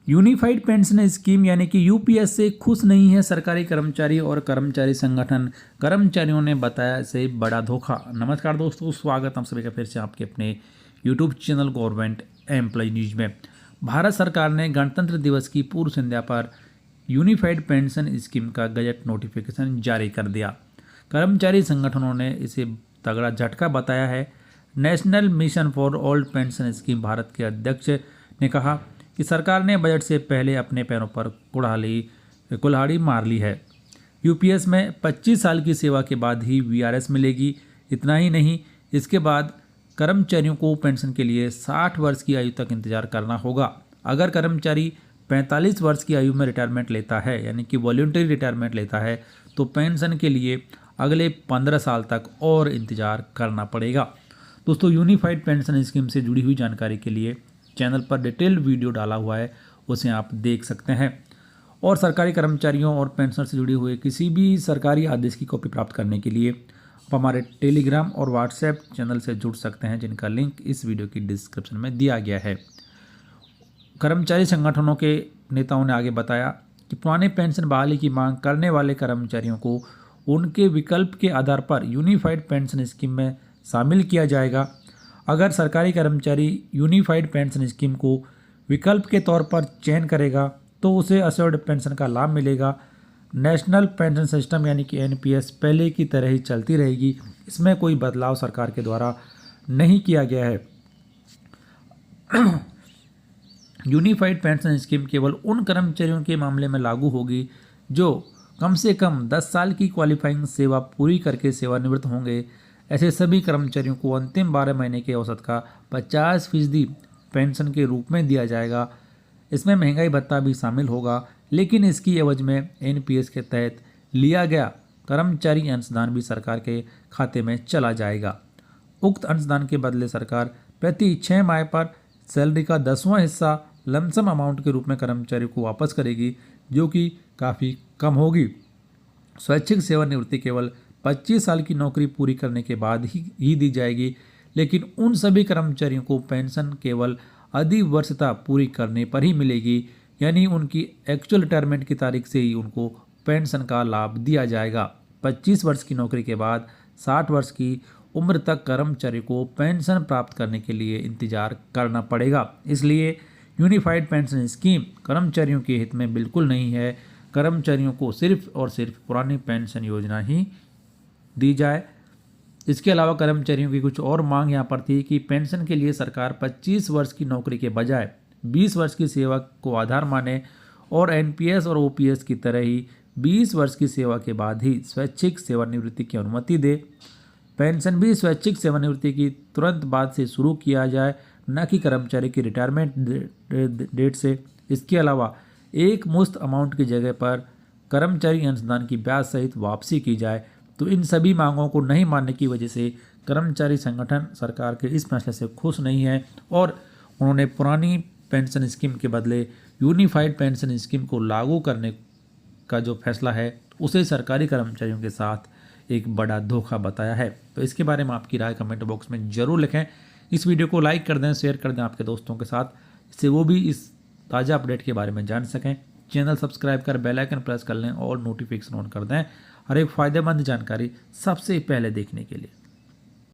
Unified pension scheme यानी कि UPS से खुश नहीं है सरकारी कर्मचारी और कर्मचारी संगठन। कर्मचारियों ने बताया इसे बड़ा धोखा। नमस्कार दोस्तों, स्वागत हम सभी का फिर से आपके अपने YouTube channel government employ news में। भारत सरकार ने गणतंत्र दिवस की पूर्व संध्या पर यूनिफाइड पेंशन स्कीम का गजट नोटिफिकेशन जारी कर दिया। कर्मचारी संगठनों ने इसे तगड़ा झटका बताया है। National mission for old pension scheme Bharat के अध्यक्ष ने कहा कि सरकार ने बजट से पहले अपने पैरों पर कुल्हाड़ी मार ली है। यूपीएस में 25 साल की सेवा के बाद ही वीआरएस मिलेगी। इतना ही नहीं, इसके बाद कर्मचारियों को पेंशन के लिए 60 वर्ष की आयु तक इंतजार करना होगा। अगर कर्मचारी 45 वर्ष की आयु में रिटायरमेंट लेता है यानी कि वॉलंटरी रिटायरमेंट लेता है तो पेंशन के लिए अगले 15 साल तक और इंतजार करना पड़ेगा। दोस्तों, यूनिफाइड पेंशन स्कीम से जुड़ी हुई जानकारी के लिए चैनल पर डिटेल वीडियो डाला हुआ है, उसे आप देख सकते हैं। और सरकारी कर्मचारियों और पेंशनर से जुड़े हुए किसी भी सरकारी आदेश की कॉपी प्राप्त करने के लिए आप हमारे टेलीग्राम और व्हाट्सएप चैनल से जुड़ सकते हैं, जिनका लिंक इस वीडियो की डिस्क्रिप्शन में दिया गया है। कर्मचारी संगठनों के नेताओं ने आगे बताया कि पुराने पेंशन बहाली की मांग करने वाले कर्मचारियों को उनके विकल्प के आधार पर यूनिफाइड पेंशन स्कीम में शामिल किया जाएगा। अगर सरकारी कर्मचारी यूनिफाइड पेंशन स्कीम को विकल्प के तौर पर चयन करेगा तो उसे अस्योर्ड पेंशन का लाभ मिलेगा। नेशनल पेंशन सिस्टम यानी कि एनपीएस पहले की तरह ही चलती रहेगी। इसमें कोई बदलाव सरकार के द्वारा नहीं किया गया है। यूनिफाइड पेंशन स्कीम केवल उन कर्मचारियों के मामले में लागू होगी जो कम से कम 10 साल की क्वालिफाइंग सेवा पूरी करके सेवानिवृत्त होंगे। ऐसे सभी कर्मचारियों को अंतिम 12 महीने के औसत का 50% पेंशन के रूप में दिया जाएगा। इसमें महंगाई भत्ता भी शामिल होगा, लेकिन इसकी एवज में एनपीएस के तहत लिया गया कर्मचारी अंशदान भी सरकार के खाते में चला जाएगा। उक्त अंशदान के बदले सरकार प्रति 6 माह पर सैलरी का 10वां हिस्सा लमसम अमाउंट के रूप में कर्मचारी को वापस करेगी, जो कि काफ़ी कम होगी। स्वैच्छिक सेवानिवृत्ति केवल 25 साल की नौकरी पूरी करने के बाद ही दी जाएगी, लेकिन उन सभी कर्मचारियों को पेंशन केवल अधिवर्षता पूरी करने पर ही मिलेगी, यानी उनकी एक्चुअल रिटायरमेंट की तारीख से ही उनको पेंशन का लाभ दिया जाएगा। 25 वर्ष की नौकरी के बाद 60 वर्ष की उम्र तक कर्मचारी को पेंशन प्राप्त करने के लिए इंतजार करना पड़ेगा। इसलिए यूनिफाइड पेंशन स्कीम कर्मचारियों के हित में बिल्कुल नहीं है। कर्मचारियों को सिर्फ और सिर्फ पुरानी पेंशन योजना ही दी जाए। इसके अलावा कर्मचारियों की कुछ और मांग यहाँ पर थी कि पेंशन के लिए सरकार 25 वर्ष की नौकरी के बजाय 20 वर्ष की सेवा को आधार माने और एनपीएस और ओपीएस की तरह ही 20 वर्ष की सेवा के बाद ही स्वैच्छिक सेवानिवृत्ति की अनुमति दे। पेंशन भी स्वैच्छिक सेवानिवृत्ति की तुरंत बाद से शुरू किया जाए, न कि कर्मचारी की रिटायरमेंट डेट से। इसके अलावा एक मुश्त अमाउंट की जगह पर कर्मचारी अंशदान की ब्याज सहित वापसी की जाए। तो इन सभी मांगों को नहीं मानने की वजह से कर्मचारी संगठन सरकार के इस फैसले से खुश नहीं है और उन्होंने पुरानी पेंशन स्कीम के बदले यूनिफाइड पेंशन स्कीम को लागू करने का जो फैसला है उसे सरकारी कर्मचारियों के साथ एक बड़ा धोखा बताया है। तो इसके बारे में आपकी राय कमेंट बॉक्स में ज़रूर लिखें। इस वीडियो को लाइक कर दें, शेयर कर दें आपके दोस्तों के साथ, इससे वो भी इस ताज़ा अपडेट के बारे में जान सकें। चैनल सब्सक्राइब कर बेल आइकन प्रेस कर लें और नोटिफिकेशन ऑन कर दें हर एक फ़ायदेमंद जानकारी सबसे पहले देखने के लिए।